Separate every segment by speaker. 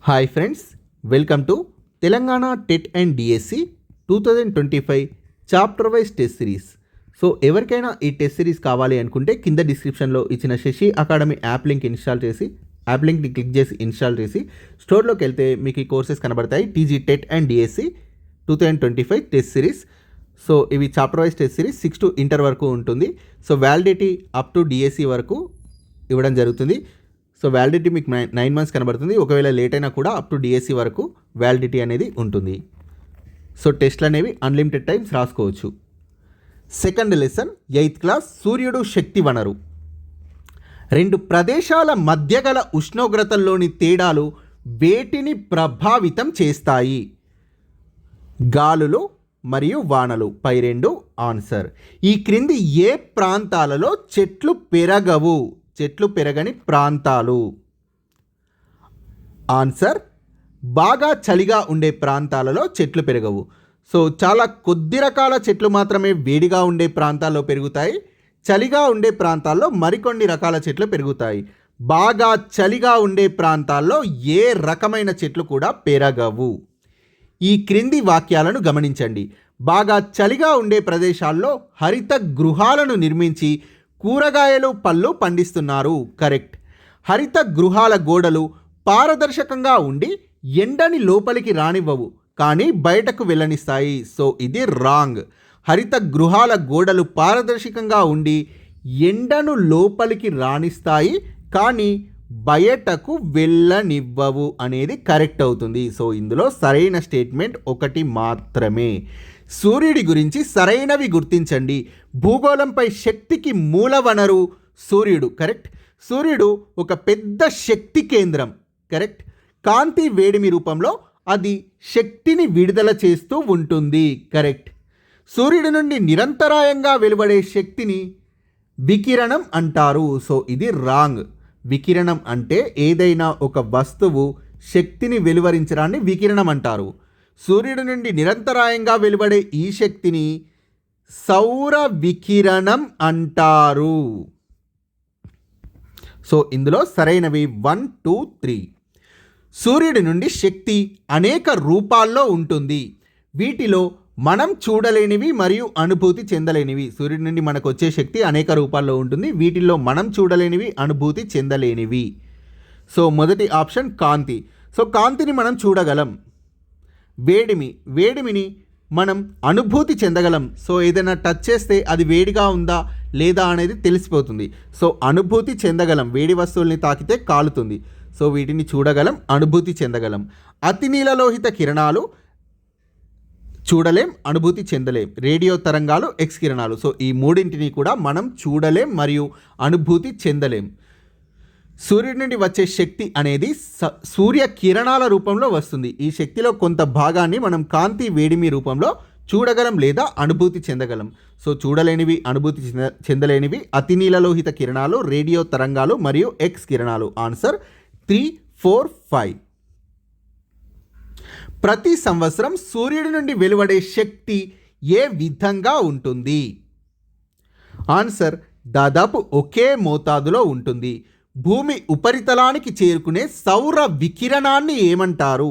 Speaker 1: Hi friends, welcome to Telangana TET and DSC 2025 chapter wise test series. So ఎవరికైనా ఈ test series కావాలి అనుకుంటే కింద డిస్క్రిప్షన్లో ఇచ్చిన శశి అకాడమీ యాప్ లింక్ని క్లిక్ చేసి ఇన్స్టాల్ చేసి స్టోర్లోకి వెళ్తే మీకు ఈ కోర్సెస్ కనబడతాయి. TG TET and DSC 2025 test series. So ఇవి chapter wise test series 6 to inter వరకు ఉంటుంది. So validity up to DSC వరకు ఇవ్వడం జరుగుతుంది. సో వ్యాలిడిటీ మీకు 9 months కనబడుతుంది. ఒకవేళ లేట్ అయినా కూడా అప్ టు డిఎస్సి వరకు వ్యాలిడిటీ అనేది ఉంటుంది. సో టెస్ట్లు అనేవి అన్లిమిటెడ్ టైమ్స్ రాసుకోవచ్చు. సెకండ్ లెసన్ 8th క్లాస్, సూర్యుడు శక్తి వనరు. రెండు ప్రదేశాల మధ్య గల ఉష్ణోగ్రతల్లోని తేడాలు వేటిని ప్రభావితం చేస్తాయి? గాలులు మరియు వానలు. పై రెండు ఆన్సర్. ఈ క్రింది ఏ ప్రాంతాలలో చెట్లు పెరగవు? చెట్లు పెరగని ప్రాంతాలు. ఆన్సర్ బాగా చలిగా ఉండే ప్రాంతాలలో చెట్లు పెరగవు. సో చాలా కొద్ది రకాల చెట్లు మాత్రమే వేడిగా ఉండే ప్రాంతాల్లో పెరుగుతాయి. చలిగా ఉండే ప్రాంతాల్లో మరికొన్ని రకాల చెట్లు పెరుగుతాయి. బాగా చలిగా ఉండే ప్రాంతాల్లో ఏ రకమైన చెట్లు కూడా పెరగవు. ఈ క్రింది వాక్యాలను గమనించండి. బాగా చలిగా ఉండే ప్రదేశాల్లో హరిత గృహాలను నిర్మించి కూరగాయలు పళ్ళు పండిస్తున్నారు. కరెక్ట్. హరిత గృహాల గోడలు పారదర్శకంగా ఉండి ఎండని లోపలికి రానివ్వవు, కానీ బయటకు వెళ్ళనిస్తాయి. సో ఇది రాంగ్. హరిత గృహాల గోడలు పారదర్శకంగా ఉండి ఎండను లోపలికి రాణిస్తాయి, కానీ బయటకు వెళ్ళనివ్వవు అనేది కరెక్ట్ అవుతుంది. సో ఇందులో సరైన స్టేట్మెంట్ ఒకటి మాత్రమే. సూర్యుడి గురించి సరైనవి గుర్తించండి. భూగోళంపై శక్తికి మూల వనరు సూర్యుడు. కరెక్ట్. సూర్యుడు ఒక పెద్ద శక్తి కేంద్రం. కరెక్ట్. కాంతి వేడిమి రూపంలో అది శక్తిని విడుదల చేస్తూ ఉంటుంది. కరెక్ట్. సూర్యుడి నుండి నిరంతరాయంగా వెలువడే శక్తిని వికిరణం అంటారు. సో ఇది రాంగ్. వికిరణం అంటే ఏదైనా ఒక వస్తువు శక్తిని వెలువరించడాన్ని వికిరణం అంటారు. సూర్యుడి నుండి నిరంతరాయంగా వెలువడే ఈ శక్తిని సౌర వికిరణం అంటారు. సో ఇందులో సరైనవి 1, 2, 3. సూర్యుడి నుండి శక్తి అనేక రూపాల్లో ఉంటుంది. వీటిలో మనం చూడలేనివి మరియు అనుభూతి చెందలేనివి. సూర్యుడి నుండి మనకు వచ్చే శక్తి అనేక రూపాల్లో ఉంటుంది. వీటిల్లో మనం చూడలేనివి, అనుభూతి చెందలేనివి. సో మొదటి ఆప్షన్ కాంతి. సో కాంతిని మనం చూడగలం. వేడిమిని మనం అనుభూతి చెందగలం. సో ఏదైనా టచ్ చేస్తే అది వేడిగా ఉందా లేదా అనేది తెలిసిపోతుంది. సో అనుభూతి చెందగలం. వేడి వస్తువుల్ని తాకితే కాలుతుంది. సో వీటిని చూడగలం, అనుభూతి చెందగలం. అతి నీలలోహిత కిరణాలు చూడలేం, అనుభూతి చెందలేం. రేడియో తరంగాలు, ఎక్స్ కిరణాలు. సో ఈ మూడింటిని కూడా మనం చూడలేం మరియు అనుభూతి చెందలేం. సూర్యుడి నుండి వచ్చే శక్తి అనేది సూర్య కిరణాల రూపంలో వస్తుంది. ఈ శక్తిలో కొంత భాగాన్ని మనం కాంతి వేడిమి రూపంలో చూడగలం లేదా అనుభూతి చెందగలం. సో చూడలేనివి, అనుభూతి చెందలేనివి అతి నీలలోహిత కిరణాలు, రేడియో తరంగాలు మరియు ఎక్స్ కిరణాలు. ఆన్సర్ 3, 4, 5. ప్రతి సంవత్సరం సూర్యుడి నుండి వెలువడే శక్తి ఏ విధంగా ఉంటుంది? ఆన్సర్ దాదాపు ఒకే మోతాదులో ఉంటుంది. భూమి ఉపరితలానికి చేరుకునే సౌర వికిరణాన్ని ఏమంటారు?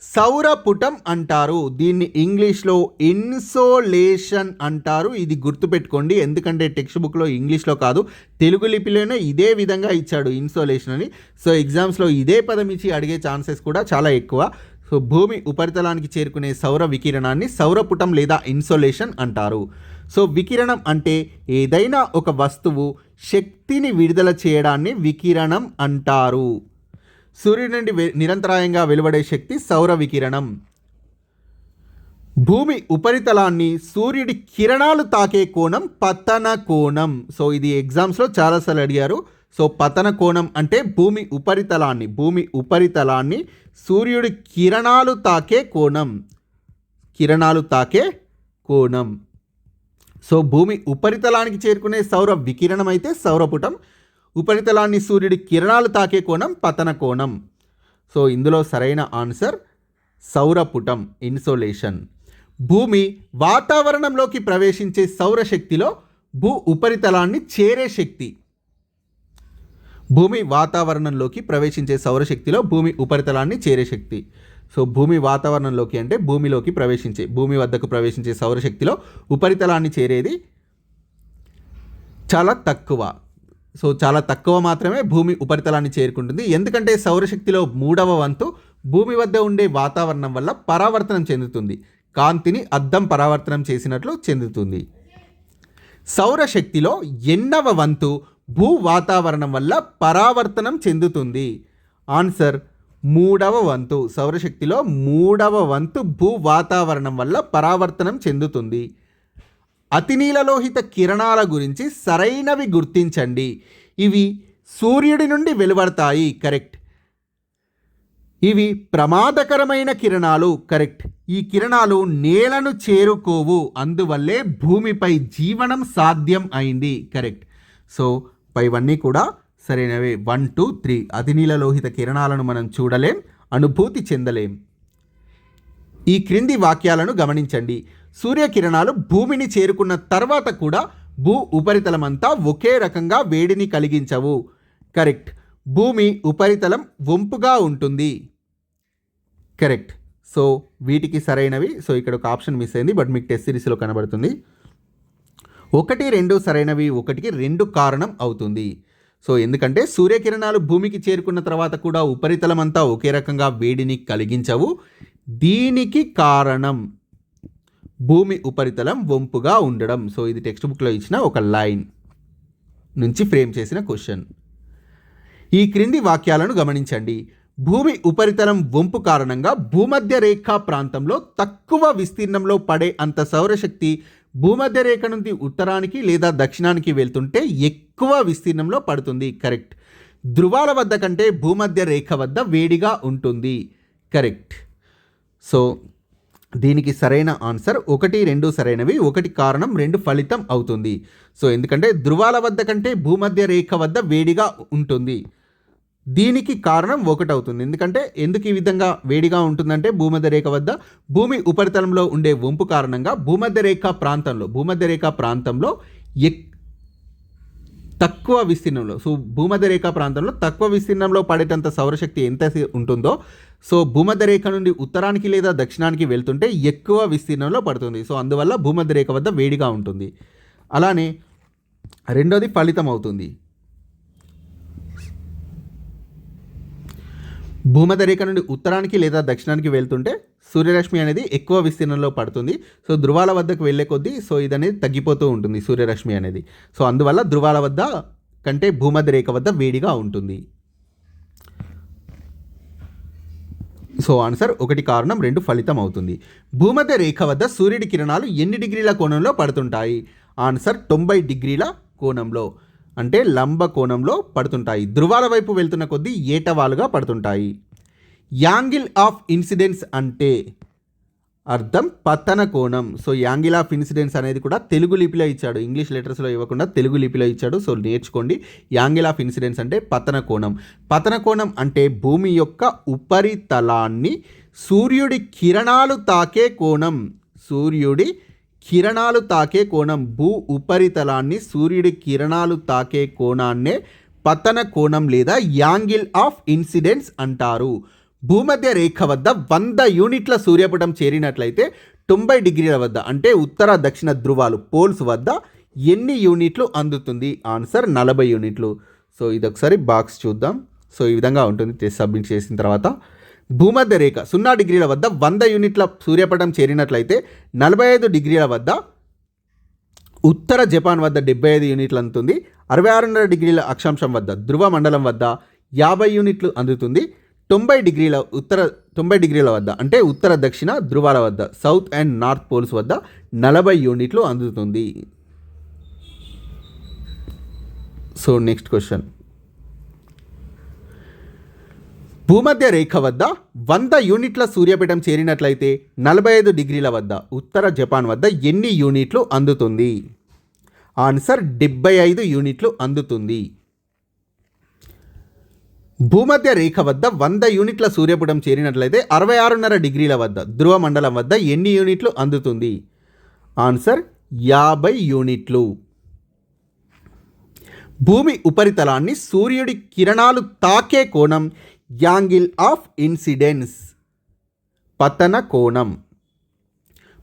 Speaker 1: సౌరపుటం అంటారు. దీన్ని ఇంగ్లీష్లో ఇన్సోలేషన్ అంటారు. ఇది గుర్తుపెట్టుకోండి, ఎందుకంటే టెక్స్ట్ బుక్లో ఇంగ్లీష్లో కాదు, తెలుగు లిపిలోనే ఇదే విధంగా ఇచ్చాడు ఇన్సోలేషన్ అని. సో ఎగ్జామ్స్లో ఇదే పదం ఇచ్చి అడిగే ఛాన్సెస్ కూడా చాలా ఎక్కువ. సో భూమి ఉపరితలానికి చేరుకునే సౌర వికిరణాన్ని సౌరపుటం లేదా ఇన్సోలేషన్ అంటారు. సో వికిరణం అంటే ఏదైనా ఒక వస్తువు శక్తిని విడుదల చేయడాన్ని వికిరణం అంటారు. సూర్యుడి నుండి నిరంతరాయంగా వెలువడే శక్తి సౌర వికిరణం. భూమి ఉపరితలాన్ని సూర్యుడి కిరణాలు తాకే కోణం పతన కోణం. సో ఇది ఎగ్జామ్స్లో చాలాసార్లు అడిగారు. సో పతన కోణం అంటే భూమి ఉపరితలాన్ని సూర్యుడి కిరణాలు తాకే కోణం. సో భూమి ఉపరితలానికి చేరుకునే సౌర వికిరణం అయితే సౌరపుటం. ఉపరితలాన్ని సూర్యుడి కిరణాలు తాకే కోణం పతన కోణం. సో ఇందులో సరైన ఆన్సర్ సౌరపుటం, ఇన్సోలేషన్. భూమి వాతావరణంలోకి ప్రవేశించే సౌరశక్తిలో భూ ఉపరితలాన్ని చేరే శక్తి. భూమి వాతావరణంలోకి ప్రవేశించే సౌరశక్తిలో భూమి ఉపరితలాన్ని చేరే శక్తి. సో భూమి వాతావరణంలోకి అంటే భూమి వద్దకు ప్రవేశించే సౌరశక్తిలో ఉపరితలాన్ని చేరేది చాలా తక్కువ. సో చాలా తక్కువ మాత్రమే భూమి ఉపరితలాన్ని చేరుకుంటుంది. ఎందుకంటే సౌరశక్తిలో 3వ వంతు భూమి వద్ద ఉండే వాతావరణం వల్ల పరావర్తనం చెందుతుంది. కాంతిని అద్దం పరావర్తనం చేసినట్లు చెందుతుంది. సౌరశక్తిలో 8వ వంతు భూ వాతావరణం వల్ల పరావర్తనం చెందుతుంది. ఆన్సర్ 3వ వంతు. సౌరశక్తిలో 3వ వంతు భూ వాతావరణం వల్ల పరావర్తనం చెందుతుంది. అతినీలలోహిత కిరణాల గురించి సరైనవి గుర్తించండి. ఇవి సూర్యుడి నుండి వెలువడతాయి. కరెక్ట్. ఇవి ప్రమాదకరమైన కిరణాలు. కరెక్ట్. ఈ కిరణాలు నేలను చేరుకోవు, అందువల్లే భూమిపై జీవనం సాధ్యం అయింది. కరెక్ట్. సో పైవన్నీ కూడా సరైనవే. 1, 2, 3. అతినీలలోహిత కిరణాలను మనం చూడలేం, అనుభూతి చెందలేం. ఈ క్రింది వాక్యాలను గమనించండి. సూర్యకిరణాలు భూమిని చేరుకున్న తర్వాత కూడా భూ ఉపరితలమంతా ఒకే రకంగా వేడిని కలిగించవు. కరెక్ట్. భూమి ఉపరితలం వంపుగా ఉంటుంది. కరెక్ట్. సో వీటికి సరైనవి. సో ఇక్కడ ఒక ఆప్షన్ మిస్ అయింది, బట్ మీకు టెస్ట్ సిరీస్లో కనబడుతుంది. 1, 2 సరైనవి. 1కి 2 కారణం అవుతుంది. సో ఎందుకంటే సూర్యకిరణాలు భూమికి చేరుకున్న తర్వాత కూడా ఉపరితలం అంతా ఒకే రకంగా వేడిని కలిగించవు. దీనికి కారణం భూమి ఉపరితలం వంపుగా ఉండడం. సో ఇది టెక్స్ట్ బుక్లో ఇచ్చిన ఒక లైన్ నుంచి ఫ్రేమ్ చేసిన క్వశ్చన్. ఈ క్రింది వాక్యాలను గమనించండి. భూమి ఉపరితలం వంపు కారణంగా భూమధ్య రేఖ ప్రాంతంలో తక్కువ విస్తీర్ణంలో పడే అంత సౌరశక్తి భూమధ్య రేఖ నుండి ఉత్తరానికి లేదా దక్షిణానికి వెళ్తుంటే ఎక్కువ విస్తీర్ణంలో పడుతుంది. కరెక్ట్. ధృవాల వద్ద కంటే భూమధ్య రేఖ వద్ద వేడిగా ఉంటుంది. కరెక్ట్. సో దీనికి సరైన ఆన్సర్ 1, 2 సరైనవి. 1 కారణం, 2 ఫలితం అవుతుంది. సో ఎందుకంటే ధృవాల వద్ద కంటే భూమధ్య రేఖ వద్ద వేడిగా ఉంటుంది. దీనికి కారణం 1 అవుతుంది. ఎందుకు ఈ విధంగా వేడిగా ఉంటుందంటే భూమధ్య రేఖ వద్ద భూమి ఉపరితలంలో ఉండే వంపు కారణంగా భూమధ్య రేఖ ప్రాంతంలో తక్కువ విస్తీర్ణంలో, సో భూమధ్య రేఖ ప్రాంతంలో తక్కువ విస్తీర్ణంలో పడేటంత సౌరశక్తి ఎంత ఉంటుందో, సో భూమధ్య రేఖ నుండి ఉత్తరానికి లేదా దక్షిణానికి వెళ్తుంటే ఎక్కువ విస్తీర్ణంలో పడుతుంది. సో అందువల్ల భూమధ్య రేఖ వద్ద వేడిగా ఉంటుంది. అలానే రెండోది ఫలితం అవుతుంది. భూమధ్య రేఖ నుండి ఉత్తరానికి లేదా దక్షిణానికి వెళ్తుంటే సూర్యరశ్మి అనేది ఎక్కువ విస్తీర్ణంలో పడుతుంది. సో ధృవాల వద్దకు వెళ్ళే కొద్దీ సో ఇది అనేది తగ్గిపోతూ ఉంటుంది సూర్యరశ్మి అనేది. సో అందువల్ల ధృవాల వద్ద కంటే భూమధ్య రేఖ వద్ద వేడిగా ఉంటుంది. సో ఆన్సర్ 1 కారణం, 2 ఫలితం అవుతుంది. భూమధ్య రేఖ వద్ద సూర్యుడి కిరణాలు ఎన్ని డిగ్రీల కోణంలో పడుతుంటాయి? ఆన్సర్ 90 డిగ్రీల కోణంలో, అంటే లంబ కోణంలో పడుతుంటాయి. ధృవాల వైపు వెళ్తున్న కొద్దీ ఏటవాలుగా పడుతుంటాయి. యాంగిల్ ఆఫ్ ఇన్సిడెన్స్ అంటే అర్థం పతన కోణం. సో యాంగిల్ ఆఫ్ ఇన్సిడెన్స్ అనేది కూడా తెలుగు లిపిలో ఇచ్చాడు, ఇంగ్లీష్ లెటర్స్లో ఇవ్వకుండా తెలుగు లిపిలో ఇచ్చాడు. సో నేర్చుకోండి. యాంగిల్ ఆఫ్ ఇన్సిడెన్స్ అంటే పతన కోణం. పతన కోణం అంటే భూమి యొక్క ఉపరితలాన్ని సూర్యుడి కిరణాలు తాకే కోణం. భూ ఉపరితలాన్ని సూర్యుడి కిరణాలు తాకే కోణాన్నే పతన కోణం లేదా యాంగిల్ ఆఫ్ ఇన్సిడెన్స్ అంటారు. భూమధ్య రేఖ వద్ద 100 యూనిట్ల సూర్యపటం చేరినట్లయితే 90 డిగ్రీల వద్ద, అంటే ఉత్తర దక్షిణ ధృవాలు పోల్స్ వద్ద ఎన్ని యూనిట్లు అందుతుంది? ఆన్సర్ 40 యూనిట్లు. సో ఇది ఒకసారి బాక్స్ చూద్దాం. సో ఈ విధంగా ఉంటుంది. టెస్ట్ సబ్మిట్ చేసిన తర్వాత భూమధ్య రేఖ 0 డిగ్రీల వద్ద 100 యూనిట్ల సూర్యపటం చేరినట్లయితే 45 డిగ్రీల వద్ద ఉత్తర జపాన్ వద్ద 75 యూనిట్లు అందుతుంది. 66.5 డిగ్రీల అక్షాంశం వద్ద ధృవ మండలం వద్ద 50 యూనిట్లు అందుతుంది. 90 డిగ్రీల వద్ద, అంటే ఉత్తర దక్షిణ ధృవాల వద్ద సౌత్ అండ్ నార్త్ పోల్స్ వద్ద 40 యూనిట్లు అందుతుంది. So next question. భూమధ్య రేఖ వద్ద 100 యూనిట్ల సూర్యపటం చేరినట్లయితే 45 డిగ్రీల వద్ద ఉత్తర జపాన్ వద్ద ఎన్ని యూనిట్లు అందుతుంది? ఆన్సర్ 75 యూనిట్లు అందుతుంది. భూమధ్య రేఖ వద్ద 100 యూనిట్ల సూర్యపటం చేరినట్లయితే 66.5 డిగ్రీల వద్ద ధ్రువ మండలం వద్ద ఎన్ని యూనిట్లు అందుతుంది? ఆన్సర్ 50 యూనిట్లు. భూమి ఉపరితలాన్ని సూర్యుడి కిరణాలు తాకే కోణం యాంగిల్ ఆఫ్ ఇన్సిడెన్స్, పతన కోణం.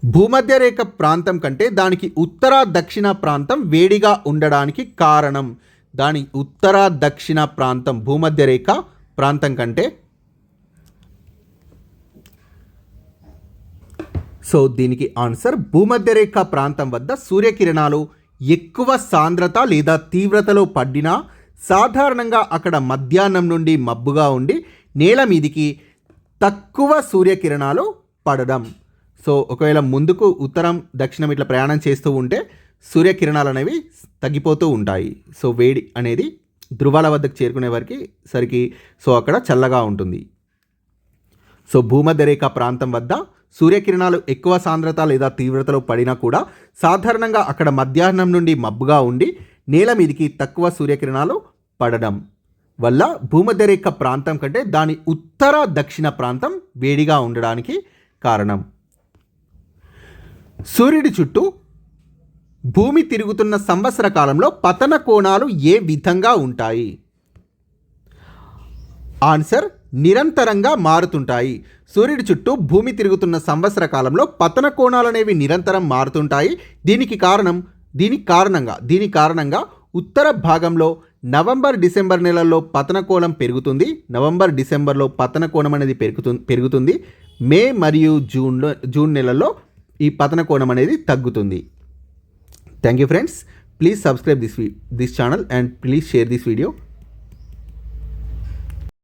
Speaker 1: భూమధ్య రేఖ ప్రాంతం కంటే దానికి ఉత్తర దక్షిణ ప్రాంతం వేడిగా ఉండడానికి కారణం. దాని ఉత్తర దక్షిణ ప్రాంతం భూమధ్య రేఖ ప్రాంతం కంటే. సో దీనికి ఆన్సర్ భూమధ్య రేఖ ప్రాంతం వద్ద సూర్యకిరణాలు ఎక్కువ సాంద్రత లేదా తీవ్రతలో పడినా సాధారణంగా అక్కడ మధ్యాహ్నం నుండి మబ్బుగా ఉండి నేల మీదికి తక్కువ సూర్యకిరణాలు పడడం. సో ఒకవేళ ముందుకు ఉత్తరం దక్షిణం ఇట్లా ప్రయాణం చేస్తూ ఉంటే సూర్యకిరణాలు అనేవి తగ్గిపోతూ ఉంటాయి. సో వేడి అనేది ధృవాల వద్దకు చేరుకునే వరకు సరికి సో అక్కడ చల్లగా ఉంటుంది. సో భూమధ్య రేఖ ప్రాంతం వద్ద సూర్యకిరణాలు ఎక్కువ సాంద్రత లేదా తీవ్రతలో పడినా కూడా సాధారణంగా అక్కడ మధ్యాహ్నం నుండి మబ్బుగా ఉండి నేల మీదికి తక్కువ సూర్యకిరణాలు పడడం వల్ల భూమధ్య రేఖ ప్రాంతం కంటే దాని ఉత్తర దక్షిణ ప్రాంతం వేడిగా ఉండడానికి కారణం. సూర్యుడి చుట్టూ భూమి తిరుగుతున్న సంవత్సర కాలంలో పతన కోణాలు ఏ విధంగా ఉంటాయి? ఆన్సర్ నిరంతరంగా మారుతుంటాయి. సూర్యుడి చుట్టూ భూమి తిరుగుతున్న సంవత్సర కాలంలో పతన కోణాలు అనేవి నిరంతరం మారుతుంటాయి. దీని కారణంగా ఉత్తర భాగంలో నవంబర్ డిసెంబర్ నెలల్లో పతన కోణం పెరుగుతుంది. నవంబర్ డిసెంబర్లో పతన కోణం అనేది పెరుగుతుంది. మే మరియు జూన్ నెలల్లో ఈ పతన కోణం అనేది తగ్గుతుంది. Thank you friends. Please subscribe this channel and please share this video.